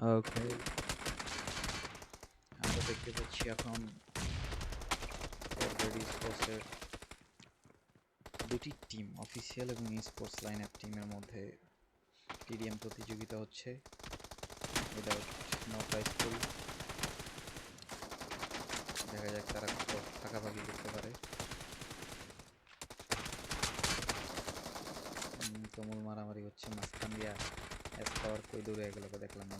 ওকে, আমরা দেখতে পাচ্ছি এখন অলরেডি স্পোর্টসের দুটি টিম, অফিসিয়াল এবং স্পোর্টস লাইন আপ টিমের মধ্যে টিডিএম প্রতিযোগিতা হচ্ছে উইদাউট নো প্রাইজ পুল। দেখা যাক তারা কত ফাঁকাফাঁকি করতে পারে। তুমুল মারামারি হচ্ছে মাঝখান দিয়া এস পাওয়ার কই দূরে এগুলোকে দেখলাম না।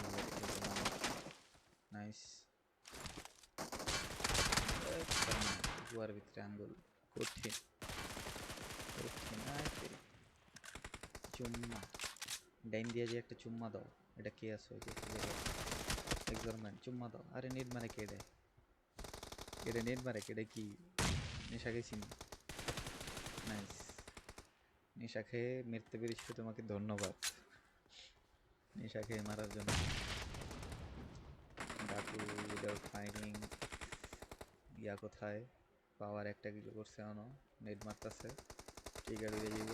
নাইস, গুয়ার ভিতরে আঙ্গুল কঠিন কঠিন। চুম্মা ডাইন দিয়ে যে একটা চুম্মা দাও, এটা কে আছে? ওই যে এক্সারম্যান চুম্মা দাও। আরে নেট মারে কে দেয়? এটা নেট মারে কেটে কি নেশা খেয়েছি? নাইস, নেশা খেয়ে মরতে পেরেছি, তোমাকে ধন্যবাদ নেশা খেয়ে মারার জন্য। ডাকু উইদাউট ফাইটিং ইয়া কোথায়? পাওয়ার একটা কিছু করছে অন, নেট মারতেছে, ট্রিগার উড়ে যাব।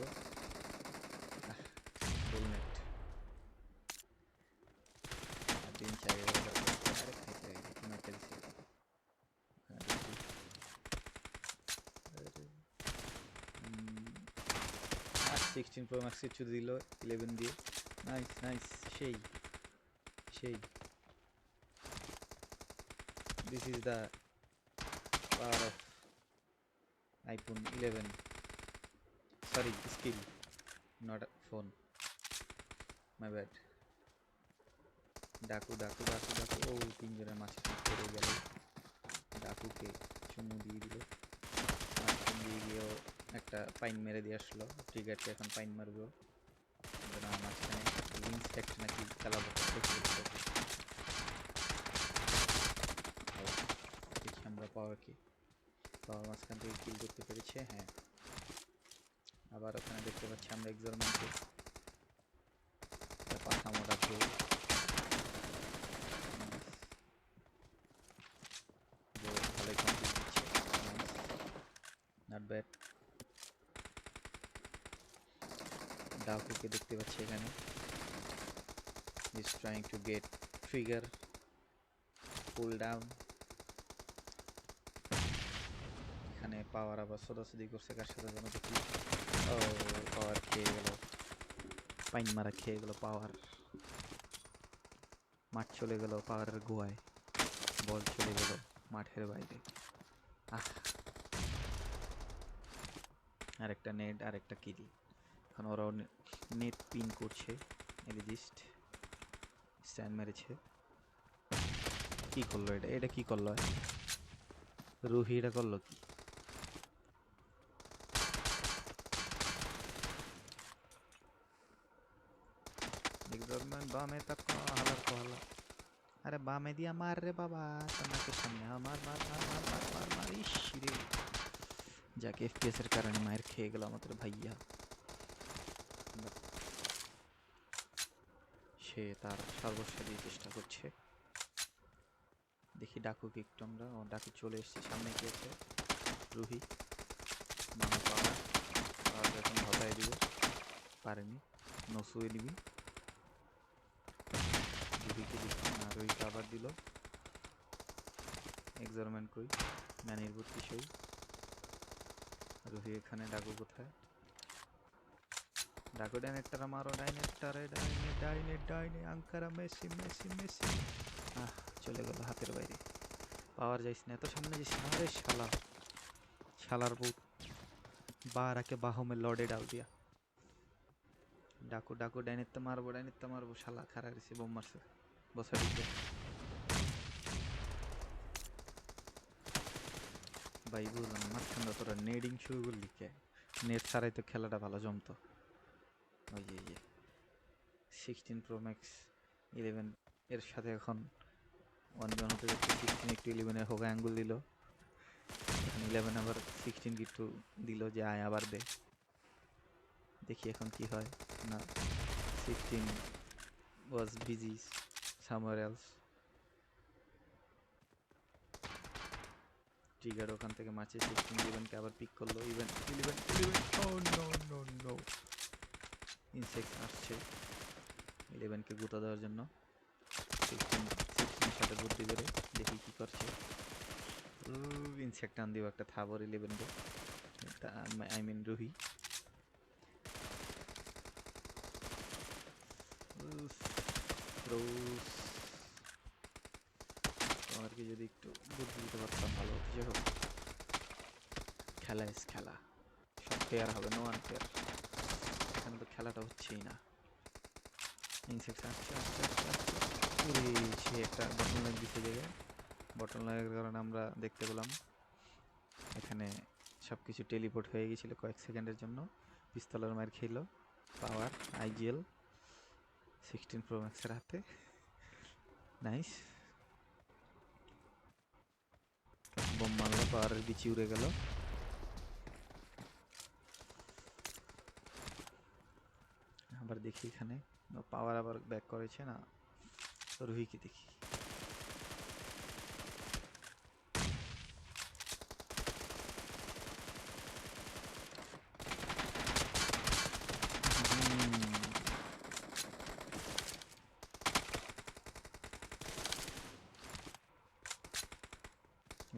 ফুল নেট দিন চাই। আরে খাইতে মারতে দিছে। 16 Pro Max কিছু দিল 11 দিয়ে। নাইস নাইস, সেই সেই। This is the power of iPhone 11, sorry skill, not phone, my bad. ডাকু ডাকু ডাকু ডাকু, ও তিনজনের মাঝখানে পড়ে গেল। ডাকুকে চুমু দিয়ে দিল, মাঝখান দিয়ে গিয়েও একটা পাইন মেরে দিয়ে আসলো। ট্রিগারটি এখন পাইন মারবো না, মাঝখানে ইনস্ট্যাক্ট নাকি চালাবো দেখি আমরা পাওয়ারকে। পাওয়ার মাঝখান থেকে কিল করতে পেরেছে। হ্যাঁ, আবার ওখানে দেখতে পাচ্ছি আমরা এক্সারম্যানকে পাখা মোটা ভুল। ভালোই কমপ্লিট দিচ্ছে, নট ব্যাড। ডাকুকে দেখতে পাচ্ছি এখানে, is trying to get trigger pull down. এখানে পাওয়ার আবার সোদাসুদি করছে কার সাথে যেন দেখি। ও পাওয়ার খেয়ে গেল, পাইন মারা খেয়ে গেল পাওয়ার। মাঠ চলে গেল পাওয়ারের গোয়ায়, বল চলে গেল মাঠের বাইরে। আরেকটা নেট, আরেকটা কিল। এখন ওরাও নেট পিন করছে। এলিজিস্ট স্ট্যান্ড মেরেছে। কি করলো এটা? এটা কি করলো? রুহি এটা করলো কি? বামে তাক হালার কোহালা। আরে বামে দিয়া মার রে বাবা, নাকের সামনে মার মার মার মার মার মার মার। ইস রে, যাকে এফপিএস এর কারণে মায়ের খেয়ে গেল আমাদের ভাইয়া। সে তার সর্বস্ব দিয়ে চেষ্টা করছে। দেখি ডাকুকে একটু আমরা। ও ডাকু চলে এসছে, সামনে কি আছে? রুহি মানে পাওয়ার, পাওয়ার এখন হটাই দিব, পারেনি। নসুয়ে নিবি রুহিকে দিচ্ছি না, রুহিকে আবার দিল। এক্সারমেন্ট কই? ম্যানির ভর্তি সই। রুহি এখানে, ডাকু কোথায়? ডাকু ডাইনেটটারা মারো, ডাইনেটটারে, ডাইনে ডাইনে ডাইনে আঙ্কারা মেসি মেসি মেসি। চলে গেল হাতের বাইরে। পাওয়ার যাইস না, এত সামনে যাইস না। আরে শালা, শালার বউ বারাকে বাহমে লড়ে ডাল দিয়া। ডাকু ডাকু ডাইনেতে মারবো, ডাইনেতে মারবো। শালা খারা গেছে, বোম মারছে বসা দিকে। ভাই বুঝলাম মাঝখান তোরা নেডিং শুরু করলি কে? নেট ছাড়াই তো খেলাটা ভালো জমতো। ওই যে 16 Pro Max 11 এর সাথে এখন 1v1 হতে যাচ্ছে। 16 একটু 11-এর হোগা অ্যাঙ্গুল দিল, এখন 11 আবার 16 একটু দিল যে আয় আবার দে। দেখি এখন কি হয়। না, 16 was busy somewhere else. Trigger ওখান থেকে মারছে, 16 11কে আবার পিক করলো। ইভেন 11 11, ও নো নো নো, ইনসেক্ট আসছে 11কে গুঁতো দেওয়ার জন্য। সিক্সটিন সিক্সটিনের সাথে বুদ্ধি করে দেখি কি করছে। ইনসেক্ট টান দিব একটা থাবর 11 গো, আই মিন রুহি। রোজ তোমাদেরকে যদি একটু বুদ্ধি দিতে পারতাম ভালো হতো। যাই হোক, খেলা ইস খেলা, সব ফেয়ার হবে, নো আনফেয়ার। এখানে তো খেলাটা হচ্ছেই না। ইনসেক্ট আসছে আসছে আসছে আসছে। উড়ে সে একটা বটন লাইন দিতে জায়গায়, বটন লাইনের কারণে আমরা দেখতে পেলাম এখানে সব কিছু টেলিপোর্ট হয়ে গেছিল কয়েক সেকেন্ডের জন্য। পিস্তলের মার খেলো পাওয়ার আইজিএল 16 প্রো ম্যাক্সের হাতে। নাইস, বোম মারলো, পাওয়ারের বিচি উড়ে গেল। আবার দেখি এখানে পাওয়ার আবার ব্যাক করেছে না, রুহিকে দেখি।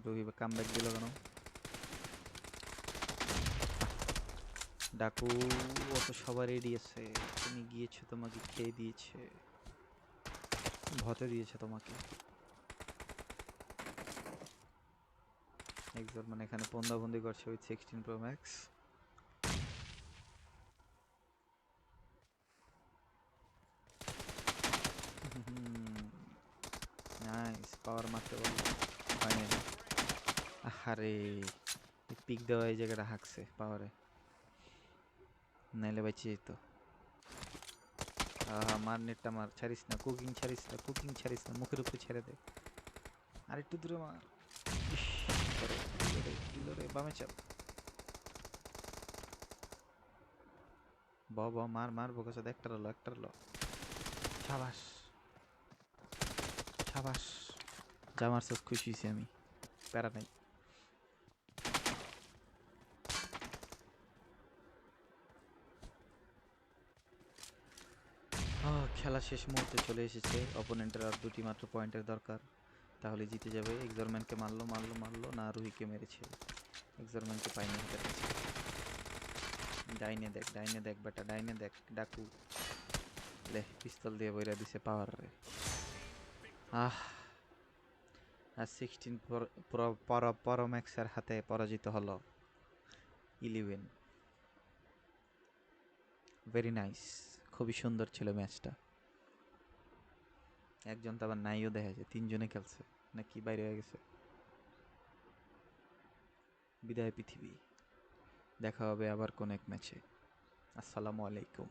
রুহি কাম ব্যাক দিল কেন? ডাকু ও তো সবার রেডি আছে, তুমি গিয়েছো, তোমাকে খেয়ে দিয়েছে, ভতে দিয়েছে তোমাকে। একজন মানে এখানে বন্দাবন্দি করছে উইথ 16 প্রো ম্যাক্স। নাইস, পাওয়ার মারতে বললো, হয় নাই। আহারে, পিক দেওয়া এই জায়গাটা হাঁকছে পাওয়ারে, নাইলে বাঁচিয়ে যেত। মার নেটটা মার, ছাড়িস না, কুকিং ছাড়িস না, কুকিং ছাড়িস না, মুখের উপরে ছেড়ে দে, আরেকটু দূরে মার। ইস, দিল রে, বামে চাপ। মার মার বোকাচোদ, একটা রলো একটা রলো। সাবাস সাবাস, যা মারছস খুশি হয়েছি আমি, প্যারা নাই। খেলা শেষ মুহূর্তে চলে এসেছে, অপোনেন্টের আর দুটি মাত্র পয়েন্টের দরকার, তাহলে জিতে যাবে। এক্সরম্যানকে মারলো মারলো মারলো না, রুহিকে মেরেছে। এক্সরম্যানকে পাইনি হাতের কাছে। ডাইনে দেখ বেটা, ডাইনে দেখ। ডাকু লে, পিস্তল দিয়ে বইরা দিছে পাওয়ার রে। আহ, আর 16 প্রো ম্যাক্সের হাতে পরাজিত হলো 11। ভেরি নাইস, খুবই সুন্দর ছিল ম্যাচটা। একজন তো আবার নাইও দেখা যায়, তিনজনে খেলছে নাকি বাইরে হয়ে গেছে। বিদায় পৃথিবী, দেখা হবে আবার কোন এক ম্যাচে। আসসালামু আলাইকুম।